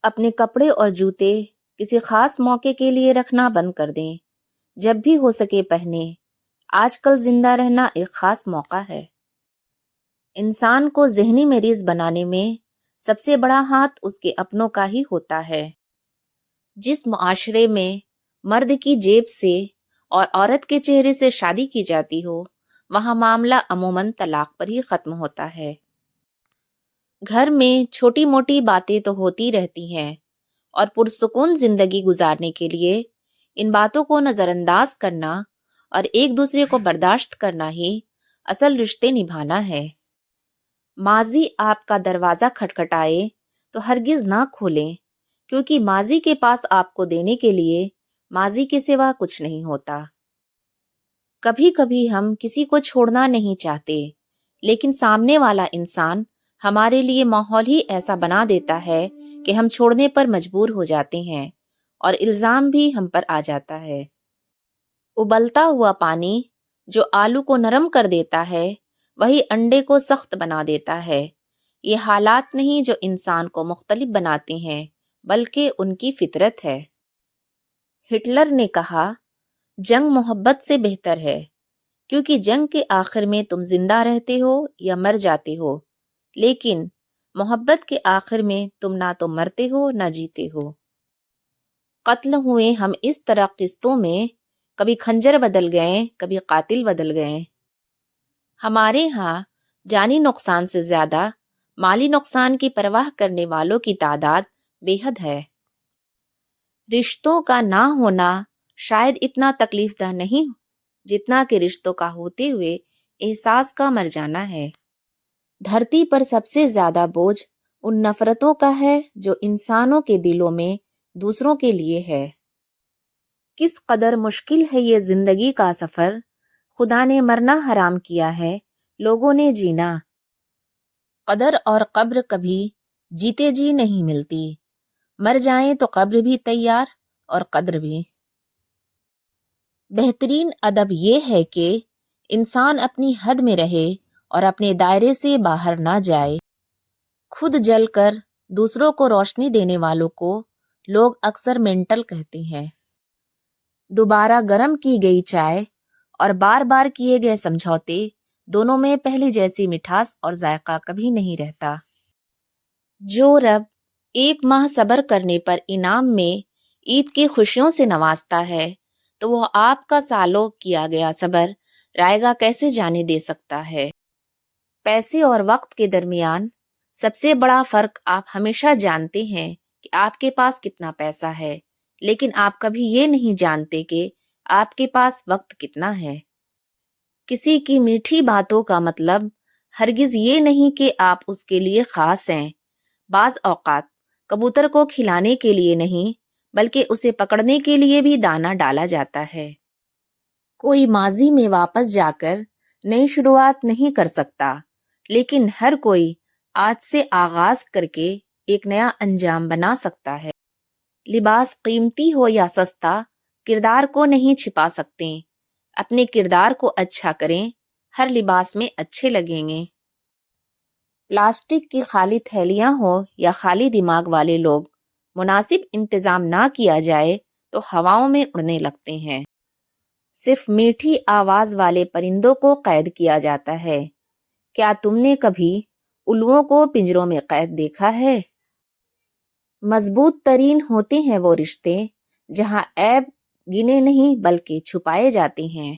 اپنے کپڑے اور جوتے کسی خاص موقع کے لیے رکھنا بند کر دیں، جب بھی ہو سکے پہنیں۔ آج کل زندہ رہنا ایک خاص موقع ہے۔ انسان کو ذہنی مریض بنانے میں سب سے بڑا ہاتھ اس کے اپنوں کا ہی ہوتا ہے۔ جس معاشرے میں مرد کی جیب سے اور عورت کے چہرے سے شادی کی جاتی ہو، وہاں معاملہ عموماً طلاق پر ہی ختم ہوتا ہے۔ گھر میں چھوٹی موٹی باتیں تو ہوتی رہتی ہیں، اور پرسکون زندگی گزارنے کے لیے ان باتوں کو نظر انداز کرنا اور ایک دوسرے کو برداشت کرنا ہی اصل رشتے نبھانا ہے۔ ماضی آپ کا دروازہ کھٹکھٹائے تو ہرگز نہ کھولیں، کیونکہ ماضی کے پاس آپ کو دینے کے لیے ماضی کے سوا کچھ نہیں ہوتا۔ کبھی کبھی ہم کسی کو چھوڑنا نہیں چاہتے، لیکن سامنے والا انسان ہمارے لیے ماحول ہی ایسا بنا دیتا ہے کہ ہم چھوڑنے پر مجبور ہو جاتے ہیں، اور الزام بھی ہم پر آ جاتا ہے۔ ابلتا ہوا پانی جو آلو کو نرم کر دیتا ہے، وہی انڈے کو سخت بنا دیتا ہے۔ یہ حالات نہیں جو انسان کو مختلف بناتے ہیں، بلکہ ان کی فطرت ہے۔ ہٹلر نے کہا، جنگ محبت سے بہتر ہے، کیونکہ جنگ کے آخر میں تم زندہ رہتے ہو یا مر جاتے ہو، لیکن محبت کے آخر میں تم نہ تو مرتے ہو نہ جیتے ہو۔ قتل ہوئے ہم اس طرح قسطوں میں، کبھی خنجر بدل گئے، کبھی قاتل بدل گئے۔ ہمارے ہاں جانی نقصان سے زیادہ مالی نقصان کی پرواہ کرنے والوں کی تعداد بے حد ہے۔ رشتوں کا نہ ہونا شاید اتنا تکلیف دہ نہیں جتنا کہ رشتوں کا ہوتے ہوئے احساس کا مر جانا ہے۔ دھرتی پر سب سے زیادہ بوجھ ان نفرتوں کا ہے جو انسانوں کے دلوں میں دوسروں کے لیے ہے۔ کس قدر مشکل ہے یہ زندگی کا سفر، خدا نے مرنا حرام کیا ہے، لوگوں نے جینا۔ قدر اور قبر کبھی جیتے جی نہیں ملتی، مر جائیں تو قبر بھی تیار اور قدر بھی۔ بہترین ادب یہ ہے کہ انسان اپنی حد میں رہے اور اپنے دائرے سے باہر نہ جائے۔ خود جل کر دوسروں کو روشنی دینے والوں کو لوگ اکثر مینٹل کہتے ہیں۔ دوبارہ گرم کی گئی چائے اور بار بار کیے گئے سمجھوتے دونوں میں پہلی جیسی مٹھاس اور ذائقہ کبھی نہیں رہتا۔ جو رب ایک ماہ صبر کرنے پر انعام میں عید کی خوشیوں سے نوازتا ہے، تو وہ آپ کا سالوں کیا گیا صبر رائے گا کیسے جانے دے سکتا ہے۔ پیسے اور وقت کے درمیان سب سے بڑا فرق آپ ہمیشہ جانتے ہیں کہ آپ کے پاس کتنا پیسہ ہے، لیکن آپ کبھی یہ نہیں جانتے کہ آپ کے پاس وقت کتنا ہے۔ کسی کی میٹھی باتوں کا مطلب ہرگز یہ نہیں کہ آپ اس کے لیے خاص ہیں۔ بعض اوقات کبوتر کو کھلانے کے لیے نہیں، بلکہ اسے پکڑنے کے لیے بھی دانہ ڈالا جاتا ہے۔ کوئی ماضی میں واپس جا کر نئی شروعات نہیں کر سکتا، لیکن ہر کوئی آج سے آغاز کر کے ایک نیا انجام بنا سکتا ہے۔ لباس قیمتی ہو یا سستا، کردار کو نہیں چھپا سکتے۔ اپنے کردار کو اچھا کریں، ہر لباس میں اچھے لگیں گے۔ پلاسٹک کی خالی تھیلیاں ہو یا خالی دماغ والے لوگ، مناسب انتظام نہ کیا جائے تو ہواؤں میں اڑنے لگتے ہیں۔ صرف میٹھی آواز والے پرندوں کو قید کیا جاتا ہے۔ کیا تم نے کبھی الوؤں کو پنجروں میں قید دیکھا ہے؟ مضبوط ترین ہوتے ہیں وہ رشتے جہاں عیب گنے نہیں بلکہ چھپائے جاتے ہیں۔